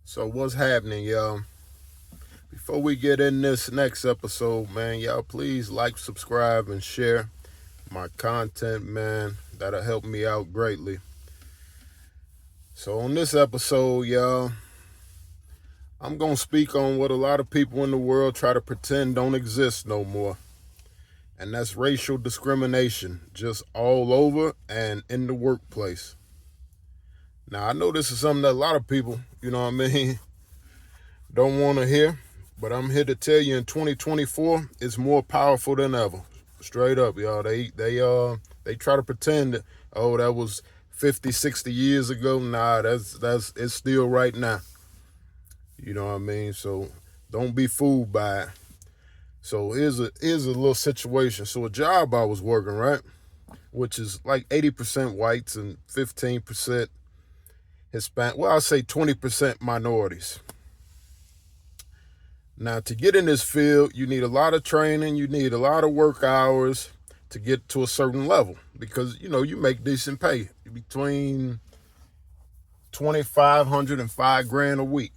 So what's happening, y'all? Before we get in this next episode, man, y'all please like, subscribe, and share my content, man. That'll help me out greatly. So on this episode, y'all, I'm gonna speak on what a lot of people in the world try to pretend don't exist no more. And that's racial discrimination, just all over and in the workplace. Now I know this is something that a lot of people, don't want to hear, but I'm here to tell you in 2024 it's more powerful than ever. Straight up, y'all. They try to pretend that, oh, that was 50, 60 years ago. Nah, that's it's still right now. You know what I mean? So don't be fooled by it. So here's a little situation. So a job I was working, right? Which is like 80% whites and 15% Hispanic. Well, I'll say 20% minorities. Now, to get in this field, you need a lot of training, you need a lot of work hours to get to a certain level because, you make decent pay between 2,500 and $5,000 a week.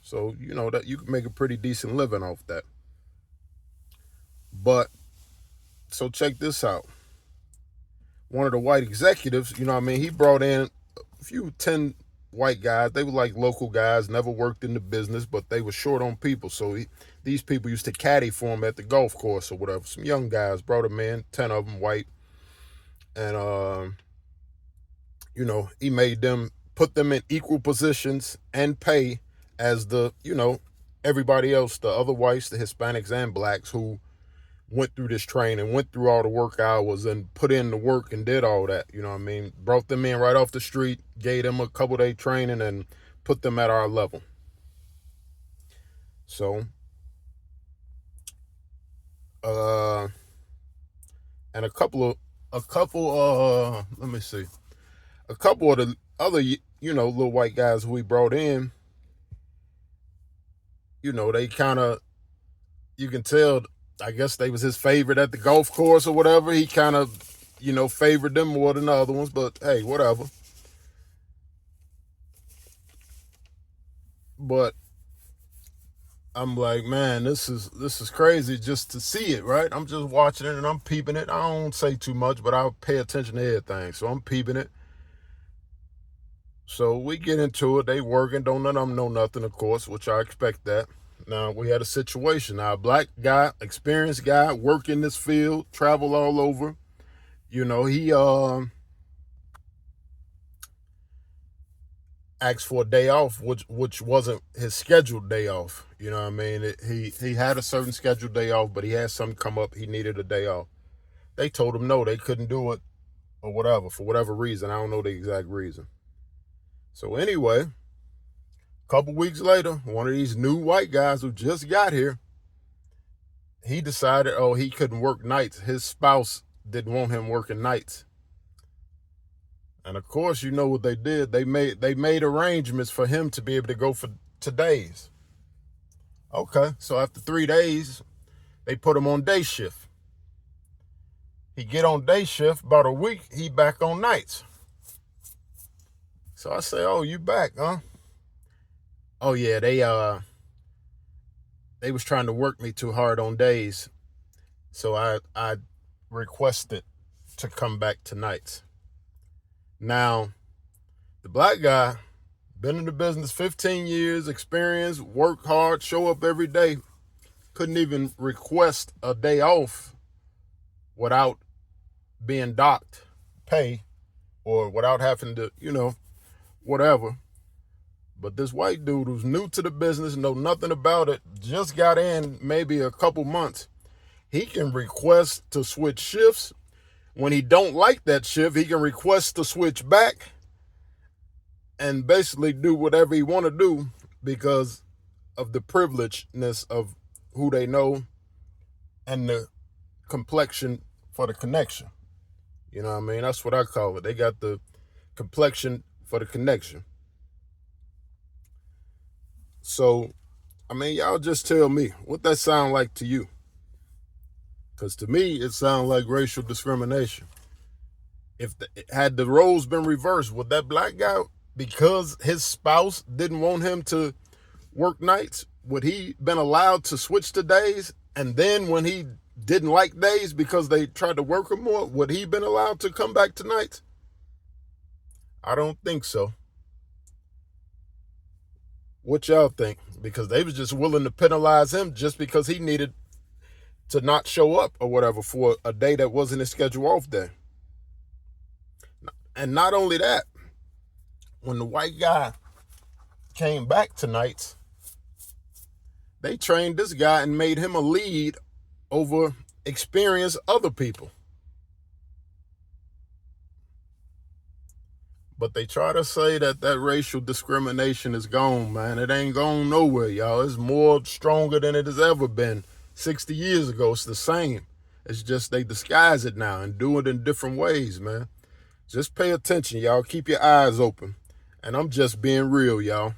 So, that you can make a pretty decent living off that. But, so check this out. One of the white executives, he brought in a few 10 white guys. They were like local guys, never worked in the business, but they were short on people. So these people used to caddy for him at the golf course or whatever. Some young guys brought him in, 10 of them white. And, he made them, put them in equal positions and pay as everybody else, the other whites, the Hispanics and blacks who went through this training, went through all the work hours and put in the work and did all that, brought them in right off the street, gave them a couple day training and put them at our level. So, and a couple of the other, little white guys who we brought in, they kind of, you can tell, I guess they was his favorite at the golf course or whatever. He kind of, favored them more than the other ones, but hey, whatever. But I'm like, man, this is crazy just to see it, right? I'm just watching it and I'm peeping it. I don't say too much, but I'll pay attention to everything. So I'm peeping it. So we get into it. They working, don't none of them know nothing, of course, which I expect that. Now, we had a situation. Now, a black guy, experienced guy, work in this field, travel all over. He asked for a day off, which wasn't his scheduled day off. You know what I mean? He had a certain scheduled day off, but he had something come up. He needed a day off. They told him no, they couldn't do it or whatever, for whatever reason. I don't know the exact reason. So anyway, a couple weeks later, one of these new white guys who just got here, he decided, he couldn't work nights. His spouse didn't want him working nights. And of course, you know what they did. They made arrangements for him to be able to go for 2 days. Okay, so after 3 days, they put him on day shift. He get on day shift, about a week, he back on nights. So I say, oh, you back, huh? Oh yeah, they was trying to work me too hard on days. So I requested to come back to nights. Now, the black guy, been in the business 15 years, experience, work hard, show up every day, couldn't even request a day off without being docked pay or without having to, whatever. But this white dude who's new to the business, know nothing about it, just got in maybe a couple months, he can request to switch shifts. When he don't like that shift, he can request to switch back and basically do whatever he want to do because of the privilegedness of who they know and the complexion for the connection. You know what I mean? That's what I call it. They got the complexion for the connection. So, y'all just tell me what that sound like to you. Because to me, it sounds like racial discrimination. Had the roles been reversed, would that black guy because his spouse didn't want him to work nights, would he been allowed to switch to days? And then when he didn't like days because they tried to work him more, would he been allowed to come back to nights? I don't think so. What y'all think? Because they was just willing to penalize him just because he needed to not show up or whatever for a day that wasn't his schedule off day. And not only that, when the white guy came back to nights, they trained this guy and made him a lead over experienced other people. But they try to say that racial discrimination is gone, man. It ain't gone nowhere, y'all. It's more stronger than it has ever been. 60 years ago, it's the same. It's just they disguise it now and do it in different ways, man. Just pay attention, y'all. Keep your eyes open. And I'm just being real, y'all.